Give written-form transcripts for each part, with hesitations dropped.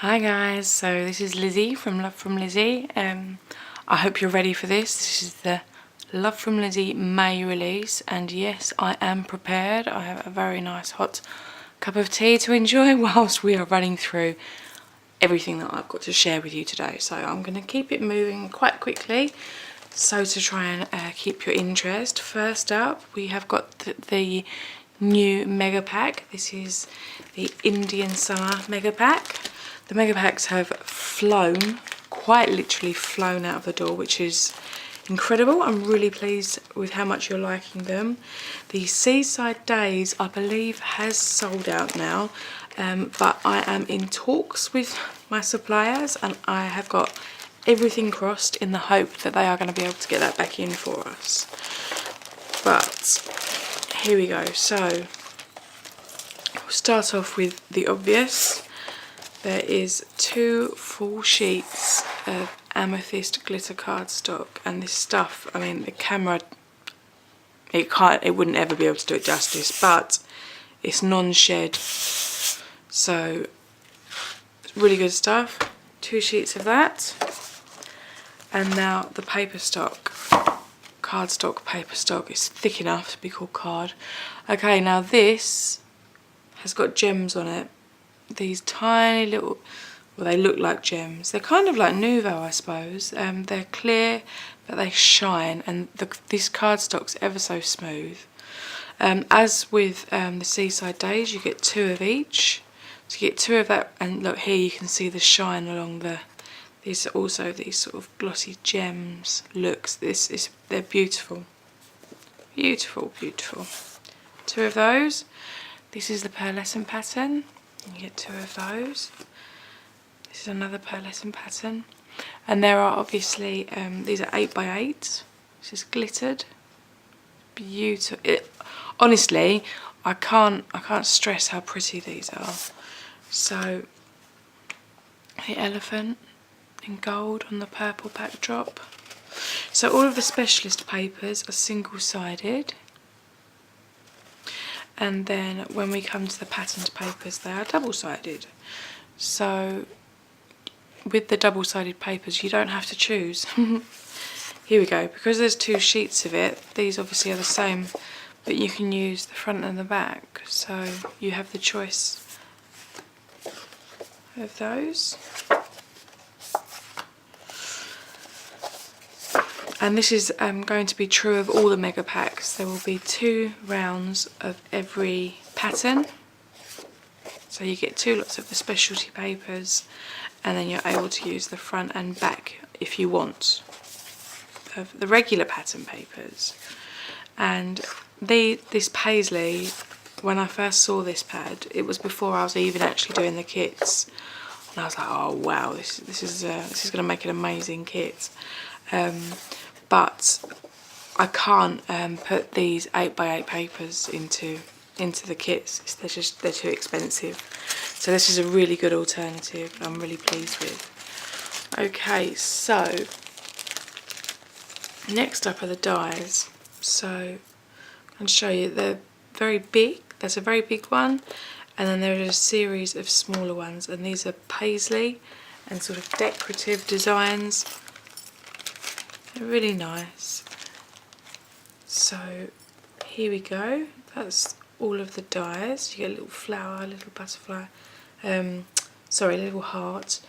Hi guys, so this is Lizzie from Love from Lizzie. I hope you're ready for this. This is the Love from Lizzie May release, and yes, I am prepared. I have a very nice hot cup of tea to enjoy whilst we are running through everything that I've got to share with you today. So I'm going to keep it moving quite quickly, so to try and keep your interest. First up, we have got the new mega pack. This is the Indian Summer mega pack. The mega packs have flown, quite literally flown out of the door, which is incredible. I'm really pleased with how much you're liking them. The Seaside Days, I believe, has sold out now, but I am in talks with my suppliers and I have got everything crossed in the hope that they are going to be able to get that back in for us. But here we go. So we'll start off with the obvious. There is 2 full sheets of amethyst glitter cardstock, and this stuff, I mean, the camera, it wouldn't ever be able to do it justice, but it's non-shed, so it's really good stuff. 2 sheets of that, and now the paper stock, cardstock paper stock. It's thick enough to be called card. Okay, now this has got gems on it. These tiny little, well, they look like gems. They're kind of like Nouveau, I suppose. They're clear, but they shine, and this cardstock's ever so smooth. As with the Seaside Days, you get 2 of each. So you get 2 of that, and look here, you can see the shine along the. These are also these sort of glossy gems looks. They're beautiful, beautiful, beautiful. 2 of those. This is the pearlescent pattern. You get 2 of those. This is another pearlescent pattern, and there are obviously these are 8x8. This is glittered, beautiful. Honestly, I can't stress how pretty these are. So the elephant in gold on the purple backdrop. So all of the specialist papers are single-sided. And then when we come to the patterned papers, they are double-sided. So with the double-sided papers, you don't have to choose. Here we go. Because there's 2 sheets of it, these obviously are the same, but you can use the front and the back. So you have the choice of those. And this is going to be true of all the mega packs. There will be 2 rounds of every pattern. So you get 2 lots of the specialty papers, and then you're able to use the front and back if you want of the regular pattern papers. And this paisley, when I first saw this pad, it was before I was even actually doing the kits, and I was like, oh wow, this is going to make an amazing kit. But I can't put these 8x8 papers into the kits. They're too expensive. So this is a really good alternative. I'm really pleased with. Okay, so next up are the dies. So I'm going to show you. They're very big. That's a very big one, and then there is a series of smaller ones, and these are paisley and sort of decorative designs. They're really nice. So here we go. That's all of the dies. You get a little flower, a little butterfly, sorry, a little heart,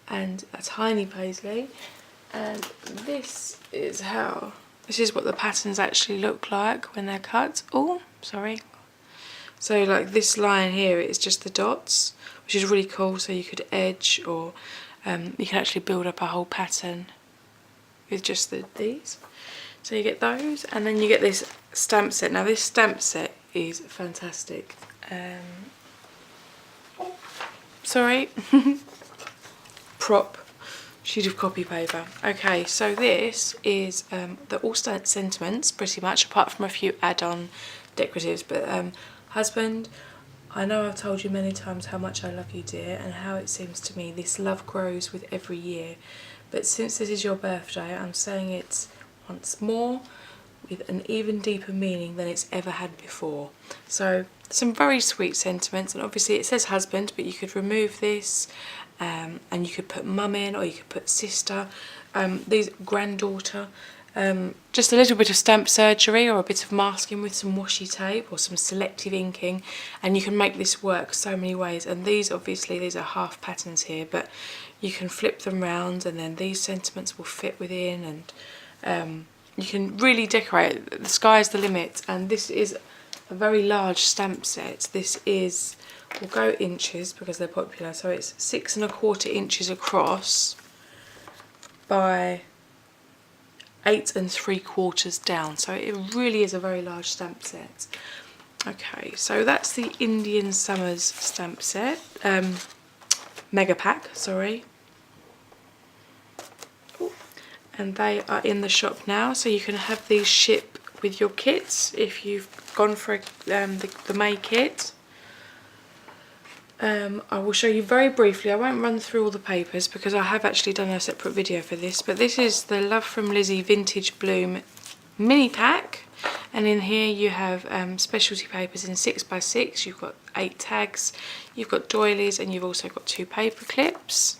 and a tiny paisley. And this is what the patterns actually look like when they're cut. Oh, sorry. So like this line here is just the dots, which is really cool. So you could edge, or you can actually build up a whole pattern with just these. So you get those, and then you get this stamp set. Now this stamp set is fantastic. Sorry. Prop sheet of copy paper. Okay, so this is the all sentiments pretty much, apart from a few add-on decoratives. But husband, I know I've told you many times how much I love you, dear, and how it seems to me this love grows with every year. But since this is your birthday, I'm saying it once more. with an even deeper meaning than it's ever had before. So some very sweet sentiments, and obviously it says husband, but you could remove this and you could put mum in, or you could put sister, these granddaughter. Just a little bit of stamp surgery or a bit of masking with some washi tape or some selective inking, and you can make this work so many ways. And these, obviously, these are half patterns here, but you can flip them round and then these sentiments will fit within, and you can really decorate. The sky's the limit. And this is a very large stamp set. This is, we'll go inches because they're popular, so it's 6 1/4 inches across by 8 3/4 down, so it really is a very large stamp set. Okay, so that's the Indian Summers stamp set, mega pack, sorry. Ooh. And they are in the shop now, so you can have these ship with your kits if you've gone for the May kit. I will show you very briefly. I won't run through all the papers because I have actually done a separate video for this, but this is the Love from Lizi Vintage Bloom mini pack, and in here you have specialty papers in 6x6. You've got 8 tags, you've got doilies, and you've also got 2 paper clips.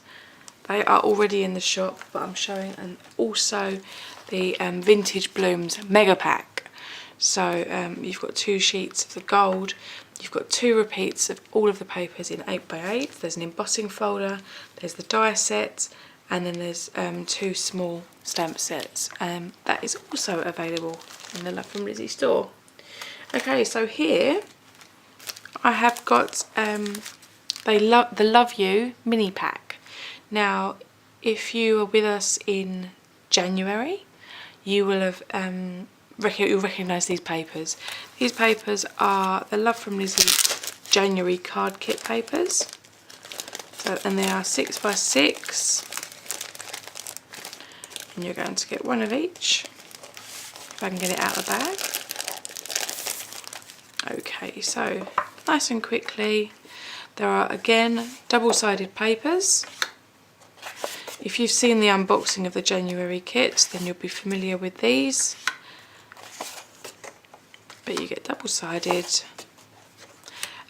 They are already in the shop, but I'm showing, and also the Vintage Blooms mega pack. So you've got 2 sheets of the gold. You've got 2 repeats of all of the papers in 8x8. There's an embossing folder, there's the die set, and then there's 2 small stamp sets. That is also available in the Love from Lizi store. Okay, so here I have got the Love You mini pack. Now, if you were with us in January, you will have you'll recognise these papers. These papers are the Love from Lizi January card kit papers. So, and they are 6x6. And you're going to get one of each. If I can get it out of the bag. Okay, so nice and quickly, there are again double-sided papers. If you've seen the unboxing of the January kit, then you'll be familiar with these. But you get double-sided,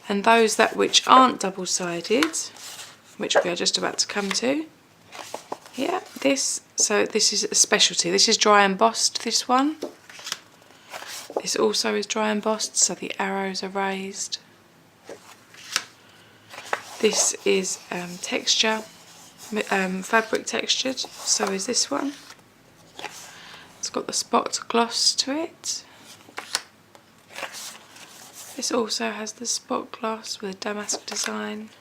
and those which aren't double-sided, which we are just about to come to, yeah, this is a specialty. This is dry embossed, this one. This also is dry embossed, so the arrows are raised. This is texture, fabric textured, so is this one. It's got the spot gloss to it. This also has the spot gloss with a damask design.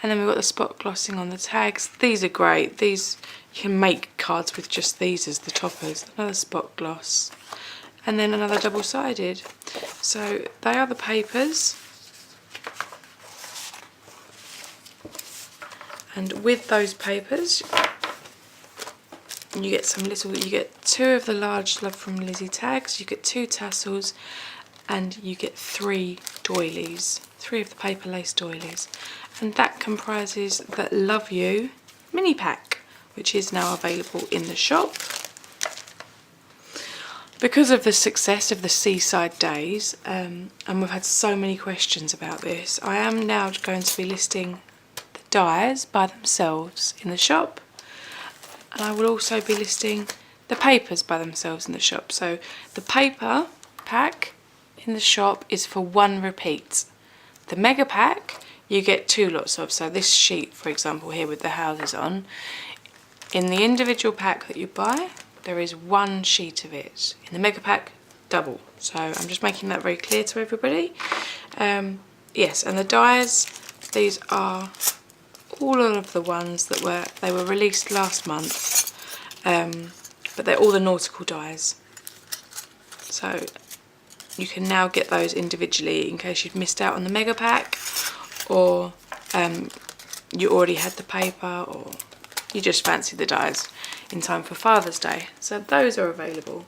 And then we've got the spot glossing on the tags. These are great. These, you can make cards with just these as the toppers. Another spot gloss. And then another double-sided. So they are the papers. And with those papers, you get you get 2 of the large Love from Lizi tags, you get 2 tassels, and you get 3 doilies, 3 of the paper lace doilies. And that comprises the Love You mini pack, which is now available in the shop. Because of the success of the Seaside Days, and we've had so many questions about this, I am now going to be listing the dies by themselves in the shop, and I will also be listing the papers by themselves in the shop. So the paper pack in the shop is for 1 repeat. The mega pack you get 2 lots of, so this sheet, for example, here with the houses on, in the individual pack that you buy, there is 1 sheet of it. In the mega pack, double. So I'm just making that very clear to everybody. Yes, and the dies, these are all of the ones that were released last month, but they're all the nautical dies. So you can now get those individually in case you've missed out on the mega pack, or you already had the paper, or you just fancied the dies in time for Father's Day. So those are available.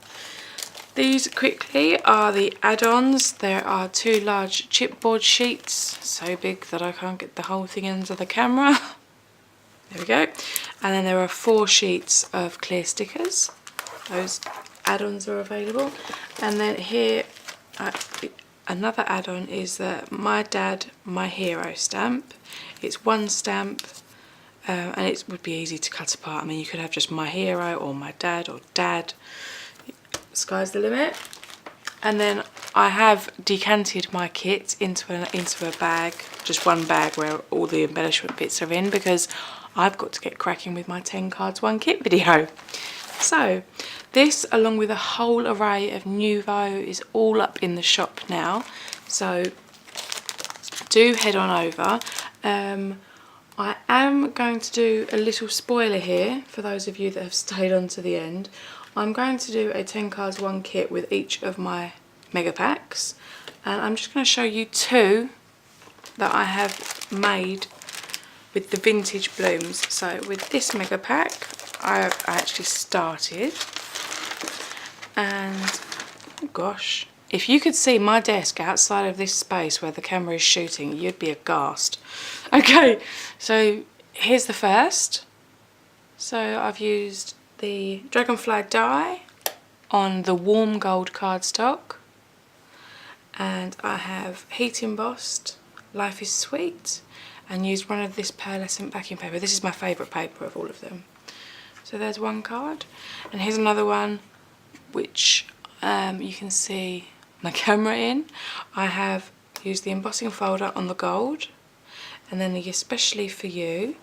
These quickly are the add-ons. There are 2 large chipboard sheets, so big that I can't get the whole thing into the camera. There we go. And then there are 4 sheets of clear stickers. Those add-ons are available. And then here, another add-on is the My Dad, My Hero stamp. It's one stamp, and it would be easy to cut apart. I mean, you could have just My Hero or My Dad or Dad. Sky's the limit. And then I have decanted my kit into a bag, just one bag where all the embellishment bits are in, because I've got to get cracking with my 10 cards 1 kit video. So this, along with a whole array of Nuvo, is all up in the shop now, so do head on over. I am going to do a little spoiler here for those of you that have stayed on to the end. I'm going to do a 10 cards 1 kit with each of my mega packs, and I'm just going to show you 2 that I have made with the vintage blooms. So with this mega pack, I actually started, and oh gosh, if you could see my desk outside of this space where the camera is shooting, you'd be aghast. Okay, so here's the first. So I've used the Dragonfly die on the warm gold cardstock, and I have heat embossed Life is Sweet and used one of this pearlescent backing paper. This is my favourite paper of all of them. So there's one card, and here's another one which you can see my camera in. I have used the embossing folder on the gold, and then the Especially For You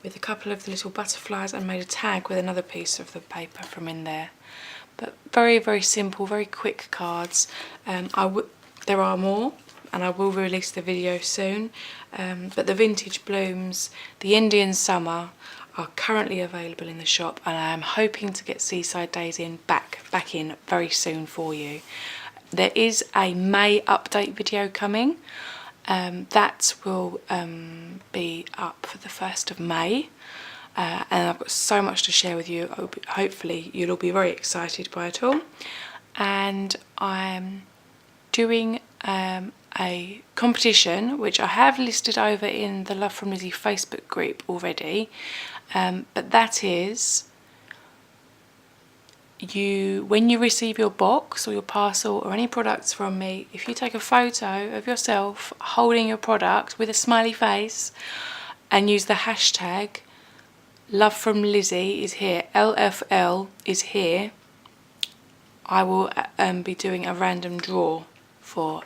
with a couple of the little butterflies, and made a tag with another piece of the paper from in there. But very, very simple, very quick cards. There are more, and I will release the video soon, but the vintage blooms, the Indian summer, are currently available in the shop, and I am hoping to get Seaside Days back in very soon for you. There is a May update video coming. That will be up for the 1st of May, and I've got so much to share with you. Hopefully you'll all be very excited by it all. And I'm doing a competition which I have listed over in the Love from Lizi Facebook group already, but that is, when you receive your box or your parcel or any products from me, if you take a photo of yourself holding your product with a smiley face and use the hashtag Love from Lizi is here, LFL is here, I will be doing a random draw for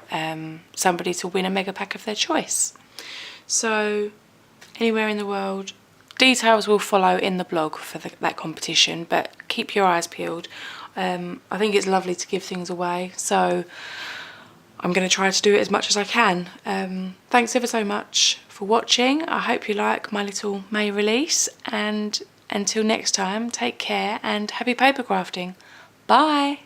somebody to win a mega pack of their choice. So anywhere in the world, details will follow in the blog for that competition, but keep your eyes peeled. I think it's lovely to give things away, so I'm going to try to do it as much as I can. Thanks ever so much for watching. I hope you like my little May release, and until next time, take care and happy paper crafting. Bye!